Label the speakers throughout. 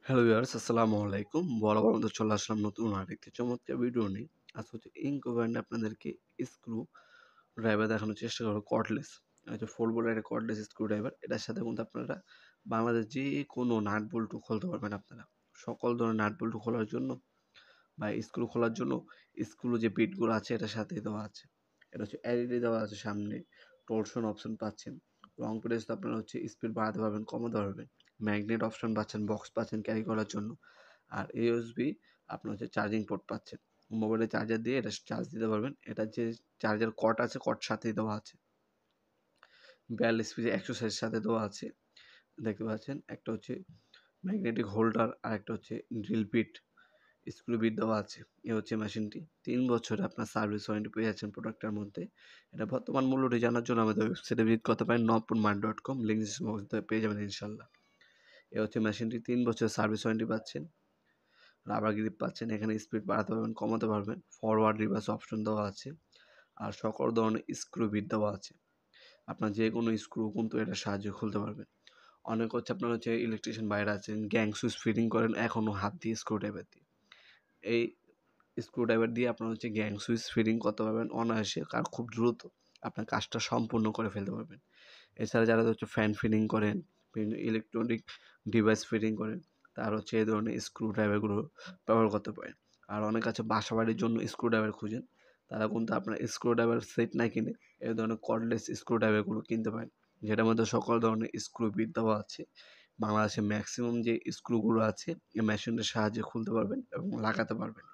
Speaker 1: Hello viewers, আসসালামু আলাইকুম। বরাবর মতো চলে আসলাম নতুন আরেকটি চমৎকার ভিডিও নিয়ে। আজ হচ্ছে ইনকো ব্র্যান্ডে আপনাদেরকে স্ক্রু ড্রাইভার দেখানোর চেষ্টা করব কর্ডলেস। হচ্ছে 4 বোল্টের একটা কর্ডলেস স্ক্রু ড্রাইভার। এটার সাথে কিন্তু আপনারা বাংলাদেশ যেকোনো নাট বল্টু খুলতে পারবেন আপনারা। সকল ধরনের নাট বল্টু খোলার জন্য বা স্ক্রু খোলার জন্য স্ক্রু যে বিটগুলো আছে এটার সাথেই দেওয়া আছে। এটা হচ্ছে এলইডি দেওয়া আছে সামনে, টরশন অপশন পাচ্ছেন। লং প্রেস তো আপনারা হচ্ছে স্পিড বাড়াতে পারবেন, কমাতে পারবেন। ম্যাগনেট অপশন পাচ্ছেন, বক্স পাচ্ছেন ক্যারি করার জন্য। আর ইউএসবি আপনার হচ্ছে চার্জিং পোর্ট পাচ্ছেন। মোবাইলে চার্জার দিয়ে এটা চার্জ দিতে পারবেন। এটার যে চার্জার কর্ড আছে, কর্ড সাথেই দেওয়া আছে। 42 পিসের এক্সারসাইজ সাথে দেওয়া আছে। দেখতে পাচ্ছেন একটা হচ্ছে ম্যাগনেটিক হোল্ডার আর একটা হচ্ছে ড্রিল বিট, স্ক্রু বিট দেওয়া আছে। এ হচ্ছে মেশিনটি। ৩ বছরে আপনার সার্ভিস ওয়ারেন্টি পেয়ে যাচ্ছেন প্রোডাক্টটার মধ্যে। এটা বর্তমান মূল্যটি জানার জন্য আমাদের ওয়েবসাইটে ভিজিট করতে পারেন nopurmart.com, লিঙ্ক ডিসক্রিপশন বক্সে পেয়ে যাবেন ইনশাআল্লাহ। এ হচ্ছে মেশিনটি। ৩ বছরের সার্ভিস ওয়ারেন্টি পাচ্ছেন। রাবার গ্রিপ পাচ্ছেন। এখানে স্পিড বাড়াতে পারবেন, কমাতে পারবেন। ফরওয়ার্ড রিভার্স অপশন দেওয়া আছে। আর সকল ধরনের স্ক্রু বিট দেওয়া আছে। আপনার যে কোনো স্ক্রু কিন্তু এটার সাহায্যে খুলতে পারবেন। অনেক হচ্ছে আপনার হচ্ছে ইলেকট্রিশিয়ান বাইরে আছেন, গ্যাং সুইচ ফিটিং করেন এখনও হাত দিয়ে স্ক্রু ড্রাইভার দিয়ে। এই স্ক্রু ড্রাইভার দিয়ে আপনার হচ্ছে গ্যাং সুইচ ফিটিং করতে পারবেন অনায়াসে, আর খুব দ্রুত আপনার কাজটা সম্পূর্ণ করে ফেলতে পারবেন। এছাড়া যারা হচ্ছে ফ্যান ফিটিং করেন, বিভিন্ন ইলেকট্রনিক ডিভাইস ফিটিং করেন, তার হচ্ছে এই ধরনের স্ক্রু ড্রাইভারগুলো ব্যবহার করতে পারেন। আর অনেক আছে বাসা বাড়ির জন্য স্ক্রু ড্রাইভার খুঁজেন, তারা কিন্তু আপনার স্ক্রু ড্রাইভার সেট না কিনে এই ধরনের কর্ডলেস স্ক্রু ড্রাইভারগুলো কিনতে পারেন, যেটার মধ্যে সকল ধরনের স্ক্রু বিট দেওয়া আছে। বাংলাদেশে ম্যাক্সিমাম যে স্ক্রুগুলো আছে এই মেশিনের সাহায্যে খুলতে পারবেন এবং লাগাতে পারবেন।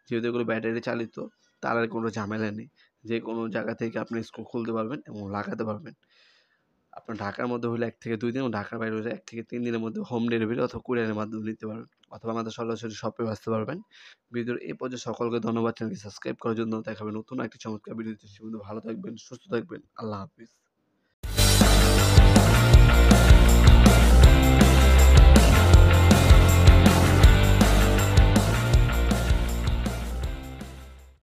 Speaker 1: যেহেতু এগুলো ব্যাটারি চালিত, তার আর কোনো ঝামেলা নেই। যে কোনো জায়গা থেকে আপনি স্ক্রু খুলতে পারবেন এবং লাগাতে পারবেন। আপনার ঢাকার মধ্যে হলে ১ থেকে ২ দিন, এবং ঢাকার বাইরে হলে ১ থেকে ৩ দিনের মধ্যে হোম ডেলিভারি অথবা কুরিয়ারের মাধ্যমে নিতে পারবেন, অথবা আমাদের সরাসরি শপেও আসতে পারবেন। ভিডিওর এই পর্যায়ে সকলকে ধন্যবাদ। চ্যানেলটি সাবস্ক্রাইব করার জন্য। দেখা হবে নতুন একটি চমৎকার ভিডিওতে। সে পর্যন্ত ভালো থাকবেন, সুস্থ থাকবেন। আল্লাহ হাফিজ।